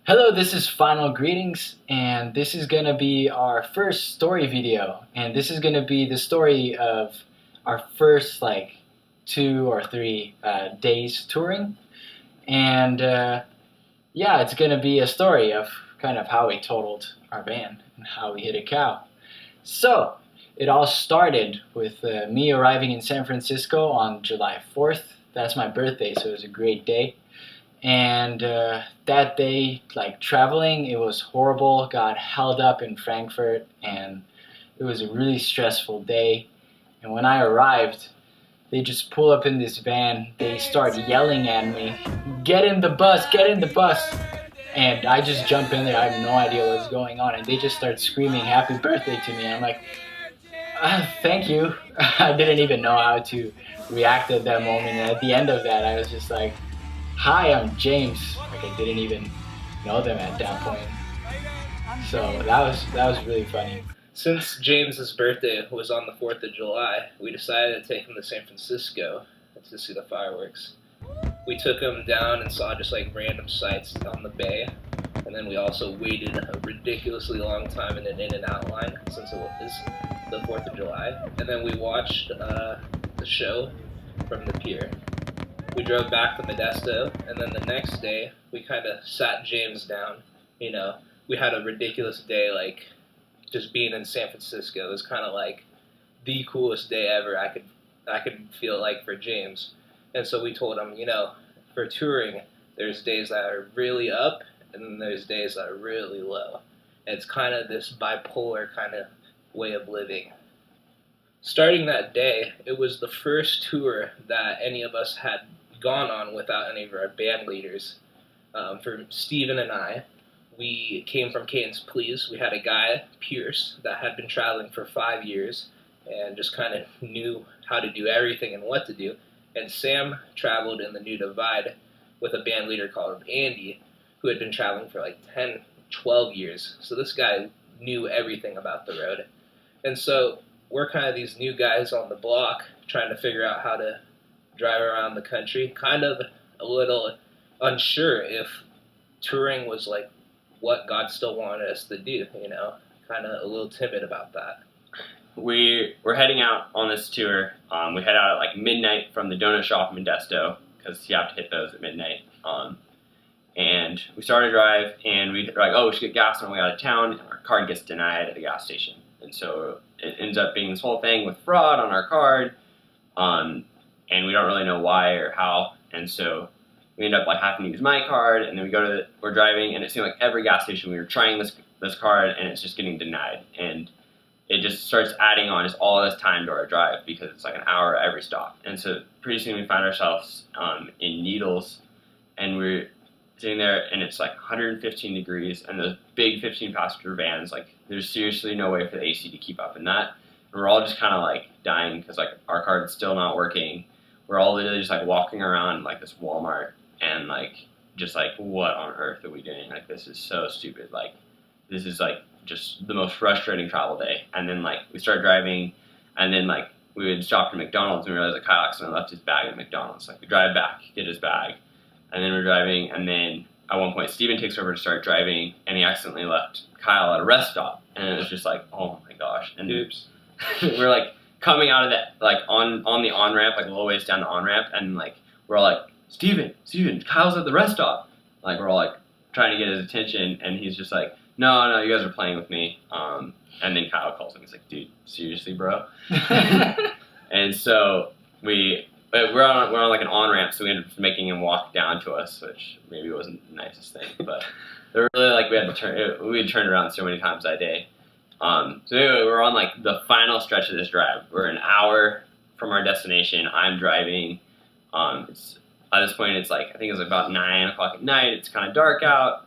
Hello, this is Final Greetings, and this is going to be our first story video. And this is going to be the story of our first, 2 or 3 days touring. And yeah, it's going to be a story of kind of how we totaled our van and how we hit a cow. So, it all started with me arriving in San Francisco on July 4th. That's my birthday, so it was a great day. And that day, traveling, it was horrible. Got held up in Frankfurt, and it was a really stressful day. And when I arrived, they just pull up in this van. They start yelling at me, "Get in the bus! Get in the bus!" And I just jump in there. I have no idea what's going on, and they just start screaming "Happy birthday" to me. And I'm like, "Thank you." I didn't even know how to react at that moment. And at the end of that, I was just like, "Hi, I'm James." Like I didn't even know them at that point. So that was really funny. Since James's birthday was on the 4th of July, we decided to take him to San Francisco to see the fireworks. We took him down and saw just random sights on the bay, and then we also waited a ridiculously long time in an In-N-Out line since it was the 4th of July, and then we watched the show from the pier. We drove back to Modesto, and then the next day we kind of sat James down. We had a ridiculous day, just being in San Francisco was kind of like the coolest day ever I could feel like for James. And so we told him, for touring, there's days that are really up and then there's days that are really low. And it's kind of this bipolar kind of way of living. Starting that day, it was the first tour that any of us had gone on without any of our band leaders. For Steven and I, we came from Cadence Please. We had a guy, Pierce, that had been traveling for 5 years and just kind of knew how to do everything and what to do. And Sam traveled in the New Divide with a band leader called Andy, who had been traveling for 10, 12 years. So this guy knew everything about the road. And so we're kind of these new guys on the block trying to figure out how to drive around the country, kind of a little unsure if touring was what God still wanted us to do, kind of a little timid about that. We were heading out on this tour. We head out at midnight from the donut shop in Modesto because you have to hit those at midnight. And we started to drive, and we were like, oh, we should get gas on the way out of town. And our card gets denied at the gas station. And so it ends up being this whole thing with fraud on our card. And we don't really know why or how. And so we end up having to use my card, and then we're driving, and it seemed like every gas station we were trying this card, and it's just getting denied. And it just starts adding on just all this time to our drive because it's an hour at every stop. And so pretty soon we find ourselves in Needles, and we're sitting there, and it's 115 degrees, and those big 15-passenger vans, there's seriously no way for the AC to keep up in that. And we're all just kind of dying because our card's still not working. We're all literally just walking around this Walmart and just what on earth are we doing? This is so stupid. This is just the most frustrating travel day. And then we start driving, and then we would stop at McDonald's and we realized Kyle accidentally left his bag at McDonald's. We drive back, get his bag, and then we're driving, and then at one point Steven takes over to start driving, and he accidentally left Kyle at a rest stop, and it was just oh my gosh. And oops. we're coming out of that on the on-ramp, a little ways down the on-ramp, and we're all Steven, Kyle's at the rest stop. We're all trying to get his attention, and he's just no, you guys are playing with me. And then Kyle calls him. He's dude, seriously, bro? And so we're on an on-ramp, so we ended up making him walk down to us, which maybe wasn't the nicest thing, but they're really we had turned around so many times that day. So anyway, we're on the final stretch of this drive. We're an hour from our destination. I'm driving. At this point, it's I think it's about 9 o'clock at night. It's kind of dark out.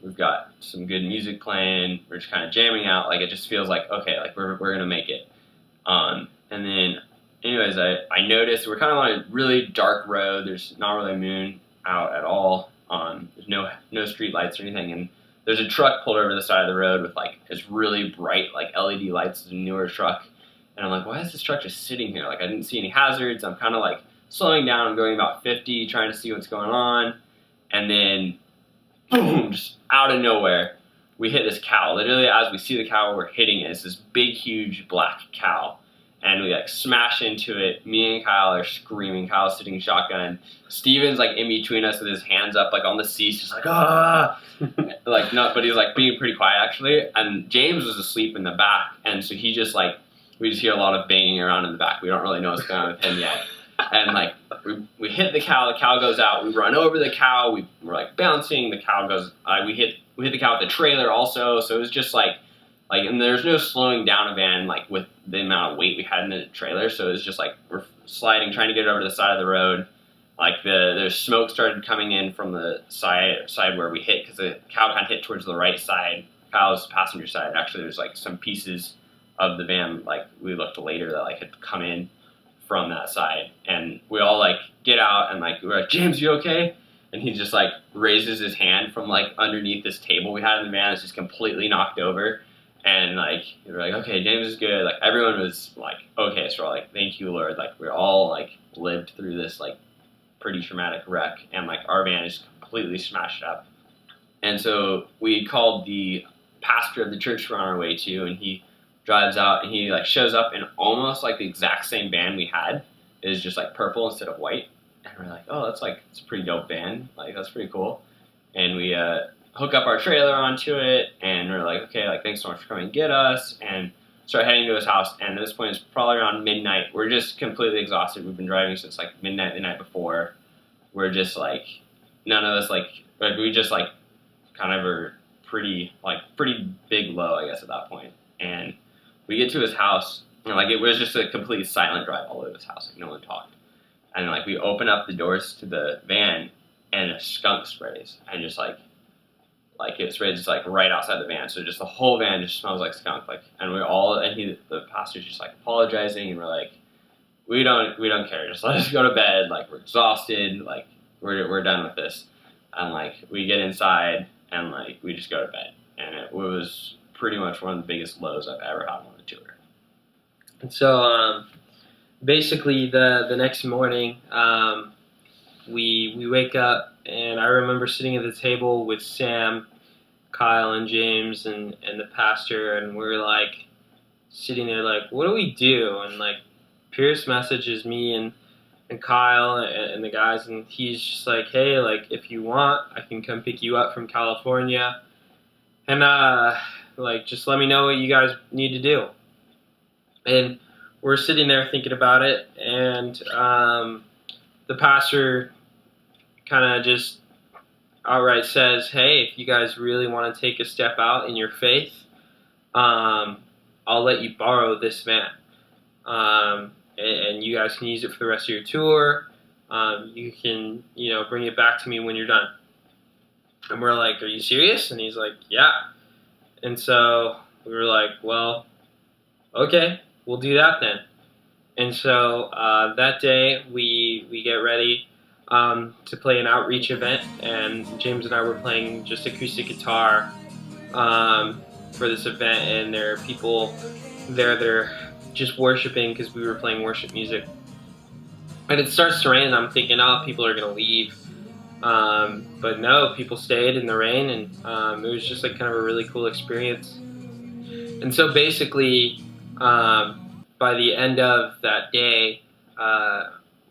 We've got some good music playing. We're just kind of jamming out. It just feels okay, we're gonna make it. And then, anyways, I noticed we're kind of on a really dark road. There's not really a moon out at all. There's no street lights or anything, and there's a truck pulled over the side of the road with this really bright LED lights. It's a newer truck, and I'm why is this truck just sitting here? I didn't see any hazards. I'm kind of slowing down. I'm going about 50, trying to see what's going on, and then boom, just out of nowhere, we hit this cow. Literally, as we see the cow, we're hitting it. It's this big, huge black cow. And we like smash into it. Me and Kyle are screaming. Kyle's sitting shotgun. Steven's like in between us with his hands up like on the seats, just like ah, like no, but he's like being pretty quiet actually. And James was asleep in the back, and so he just like we just hear a lot of banging around in the back. We don't really know what's going on with him yet. And like we hit the cow goes out. We run over the cow. We're like bouncing. The cow goes. We hit the cow with the trailer also. So it was just like, and there's no slowing down a van like with the amount of weight we had in the trailer. So it was just like we're sliding, trying to get it over to the side of the road. Like there's smoke started coming in from the side where we hit because the cow kind of hit towards the right side. Kyle's passenger side. Actually, there's like some pieces of the van like we looked later that like had come in from that side, and we all like get out and like we're like, James, you okay? And he just like raises his hand from like underneath this table we had in the van. It's just completely knocked over. And like we're like, okay, James is good. Like everyone was like, okay, so we're like, thank you, Lord. Like we're all like lived through this like pretty traumatic wreck, and like our van is completely smashed up. And so we called the pastor of the church we're on our way to, and he drives out and he like shows up in almost like the exact same van we had. It is just like purple instead of white. And we're like, oh, it's a pretty dope van. Like that's pretty cool. And we hook up our trailer onto it, and we're like, okay, like thanks so much for coming to get us, and start heading to his house. And at this point, it's probably around midnight. We're just completely exhausted. We've been driving since like midnight the night before. We're just like, none of us like we just like kind of are pretty big low, I guess, at that point. And we get to his house, and like it was just a completely silent drive all over his house. Like no one talked. And like we open up the doors to the van, and a skunk sprays, and just like it sprays just like right outside the van. So just the whole van just smells like skunk. Like, and the pastor's just like apologizing, and we're like, we don't care. Just let us go to bed. Like we're exhausted. Like we're done with this. And like we get inside, and like we just go to bed. And it was pretty much one of the biggest lows I've ever had on a tour. And so basically the next morning we wake up, and I remember sitting at the table with Sam, Kyle, and James, and the pastor, and we're like sitting there like, what do we do? And like Pierce messages me and Kyle and the guys, and he's just like, hey, like if you want, I can come pick you up from California, and like just let me know what you guys need to do. And we're sitting there thinking about it, and the pastor kind of just outright says, hey, if you guys really want to take a step out in your faith, I'll let you borrow this van. And you guys can use it for the rest of your tour. You can, bring it back to me when you're done. And we're like, are you serious? And he's like, yeah. And so we were like, well, okay, we'll do that then. And so that day we get ready to play an outreach event, and James and I were playing just acoustic guitar for this event, and there are people there that are just worshiping because we were playing worship music. And it starts to rain, and I'm thinking, oh, people are going to leave. But no, people stayed in the rain, and it was just like kind of a really cool experience. And so basically, by the end of that day,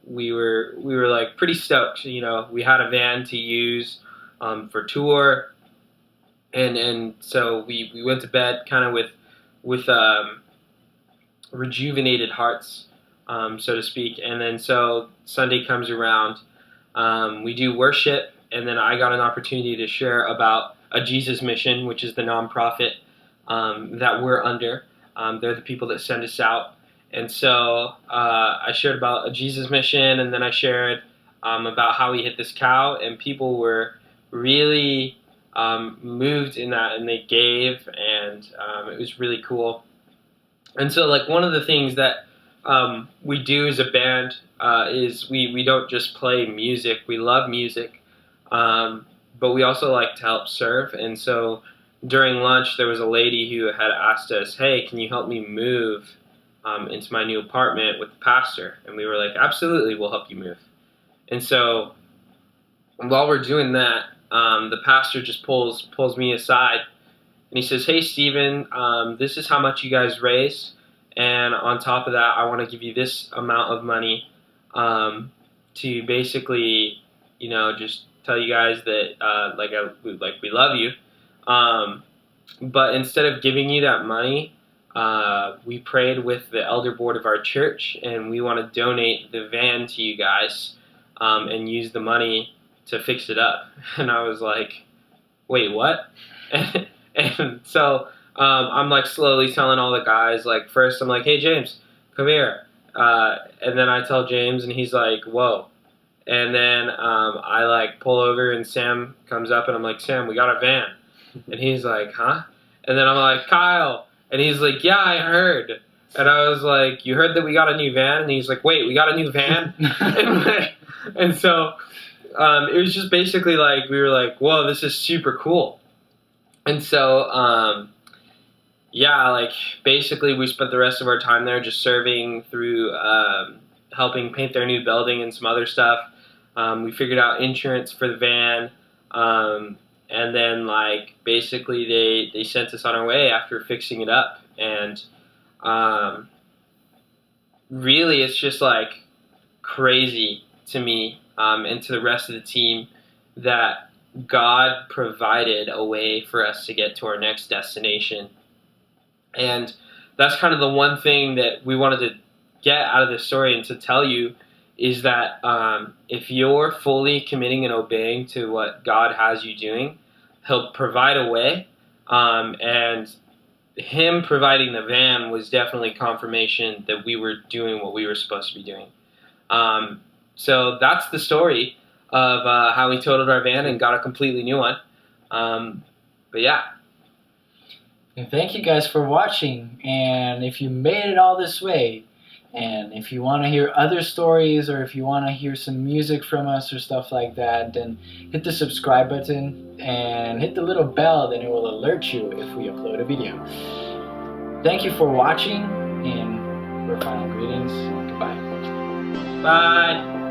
we were like pretty stoked. We had a van to use for tour, and so we went to bed kind of with rejuvenated hearts, so to speak. And then so Sunday comes around, we do worship, and then I got an opportunity to share about A Jesus Mission, which is the nonprofit that we're under. They're the people that send us out. And so I shared about A Jesus Mission, and then I shared about how we hit this cow, and people were really moved in that, and they gave, and it was really cool. And so like one of the things that we do as a band is we don't just play music. We love music, but we also like to help serve. And so during lunch, there was a lady who had asked us, hey, can you help me move into my new apartment with the pastor? And we were like, absolutely, we'll help you move. And so while we're doing that, the pastor just pulls me aside, and he says, "Hey, Stephen, this is how much you guys raised, and on top of that, I want to give you this amount of money to basically, just tell you guys that we love you. But instead of giving you that money, we prayed with the elder board of our church, and we want to donate the van to you guys and use the money to fix it up." And I was like, "Wait, what?" And so I'm like slowly telling all the guys, like, first I'm like, "Hey, James, come here." And then I tell James, and he's like, "Whoa." And then I like pull over, and Sam comes up, and I'm like, "Sam, we got a van." And he's like, "Huh?" And then I'm like, "Kyle." And he's like, "Yeah, I heard." And I was like, "You heard that we got a new van?" And he's like, "Wait, we got a new van?" And so it was just basically like, we were like, "Whoa, this is super cool." And so, basically we spent the rest of our time there just serving through helping paint their new building and some other stuff. We figured out insurance for the van. And then, basically they sent us on our way after fixing it up. And really, it's just, crazy to me and to the rest of the team that God provided a way for us to get to our next destination. And that's kind of the one thing that we wanted to get out of this story and to tell you is that if you're fully committing and obeying to what God has you doing, He'll provide a way. And Him providing the van was definitely confirmation that we were doing what we were supposed to be doing. So that's the story of how we totaled our van and got a completely new one. But yeah. And thank you guys for watching. And if you made it all this way, and if you want to hear other stories, or if you want to hear some music from us or stuff like that, then hit the subscribe button and hit the little bell, then it will alert you if we upload a video. Thank you for watching, and for final greetings, goodbye. Bye.